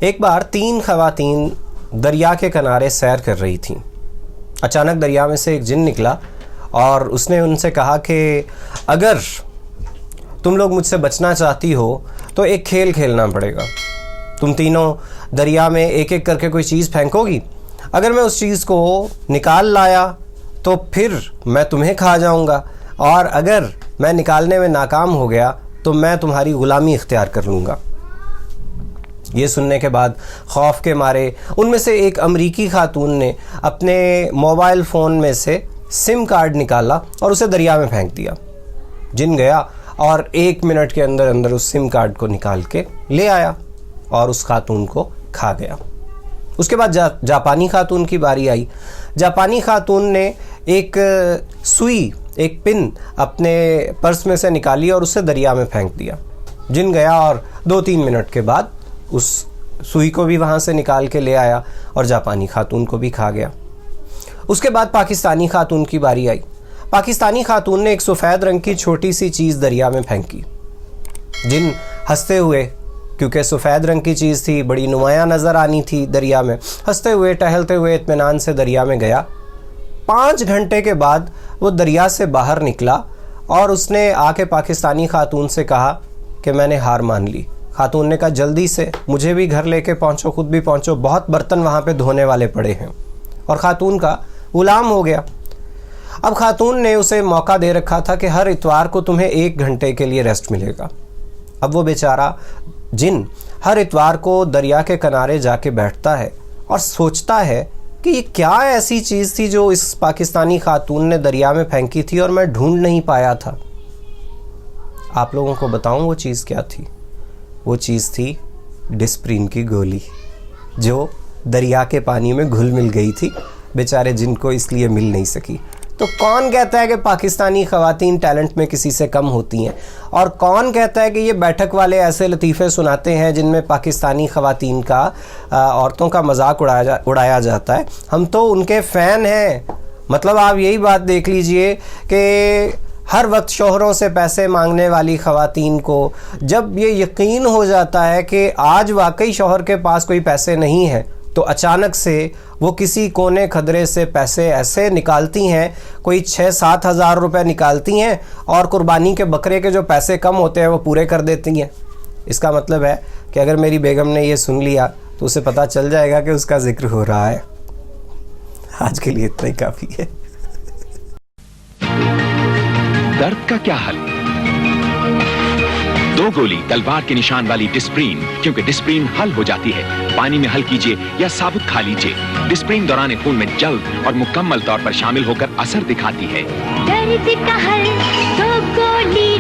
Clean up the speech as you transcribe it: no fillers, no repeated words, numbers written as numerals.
एक बार 3 ख़वातीन दरिया के किनारे सैर कर रही थीं। अचानक दरिया में से एक जिन निकला और उसने उनसे कहा कि अगर तुम लोग मुझसे बचना चाहती हो तो एक खेल खेलना पड़ेगा। तुम तीनों दरिया में एक एक करके कोई चीज़ फेंकोगी। अगर मैं उस चीज़ को निकाल लाया तो फिर मैं तुम्हें खा जाऊंगा, और अगर मैं निकालने में नाकाम हो गया तो मैं तुम्हारी ग़ुलामी इख्तियार कर लूँगा। ये सुनने के बाद खौफ के मारे उनमें से एक अमरीकी खातून ने अपने मोबाइल फ़ोन में से सिम कार्ड निकाला और उसे दरिया में फेंक दिया। जिन गया और 1 मिनट के अंदर अंदर उस सिम कार्ड को निकाल के ले आया और उस खातून को खा गया। उसके बाद जापानी खातून की बारी आई। जापानी खातून ने एक सुई, एक पिन अपने पर्स में से निकाली और उसे दरिया में फेंक दिया। जिन गया और 2-3 मिनट के बाद उस सुई को भी वहाँ से निकाल के ले आया और जापानी खातून को भी खा गया। उसके बाद पाकिस्तानी खातून की बारी आई। पाकिस्तानी खातून ने एक सफ़ेद रंग की छोटी सी चीज़ दरिया में फेंकी। जिन हंसते हुए, क्योंकि सफ़ेद रंग की चीज़ थी, बड़ी नुमायाँ नज़र आनी थी दरिया में, हंसते हुए टहलते हुए इत्मीनान से दरिया में गया। 5 घंटे के बाद वो दरिया से बाहर निकला और उसने आके पाकिस्तानी खातून से कहा कि मैंने हार मान ली। खातून ने कहा जल्दी से मुझे भी घर लेके पहुँचो, खुद भी पहुँचो, बहुत बर्तन वहाँ पे धोने वाले पड़े हैं। और ख़ातून का ग़ुलाम हो गया। अब खातून ने उसे मौका दे रखा था कि हर इतवार को तुम्हें 1 घंटे के लिए रेस्ट मिलेगा। अब वो बेचारा जिन हर इतवार को दरिया के किनारे जाके बैठता है और सोचता है कि ये क्या ऐसी चीज़ थी जो इस पाकिस्तानी खातून ने दरिया में फेंकी थी और मैं ढूंढ नहीं पाया था। आप लोगों को बताऊं वो चीज़ क्या थी? वो चीज़ थी डिस्प्रिन की गोली, जो दरिया के पानी में घुल मिल गई थी, बेचारे जिनको इसलिए मिल नहीं सकी। तो कौन कहता है कि पाकिस्तानी ख़वातीन टैलेंट में किसी से कम होती हैं, और कौन कहता है कि ये बैठक वाले ऐसे लतीफ़े सुनाते हैं जिनमें पाकिस्तानी ख़वातीन का, औरतों का मजाक उड़ाया जाता है। हम तो उनके फ़ैन हैं। मतलब आप यही बात देख लीजिए कि हर वक्त शोहरों से पैसे मांगने वाली ख़वातीन को जब ये यकीन हो जाता है कि आज वाकई शोहर के पास कोई पैसे नहीं हैं, तो अचानक से वो किसी कोने खदरे से पैसे ऐसे निकालती हैं, कोई 6-7 हज़ार रुपये निकालती हैं और कुर्बानी के बकरे के जो पैसे कम होते हैं वो पूरे कर देती हैं। इसका मतलब है कि अगर मेरी बेगम ने ये सुन लिया तो उसे पता चल जाएगा कि उसका जिक्र हो रहा है। आज के लिए इतना ही काफ़ी है। दर्द का क्या हल? 2 गोली तलवार के निशान वाली डिस्प्रीन, क्योंकि डिस्प्रीन हल हो जाती है। पानी में हल कीजिए या साबुत खा लीजिए। डिस्प्रीन दौरान खून में जल्द और मुकम्मल तौर पर शामिल होकर असर दिखाती है। दर्द का हल 2 गोली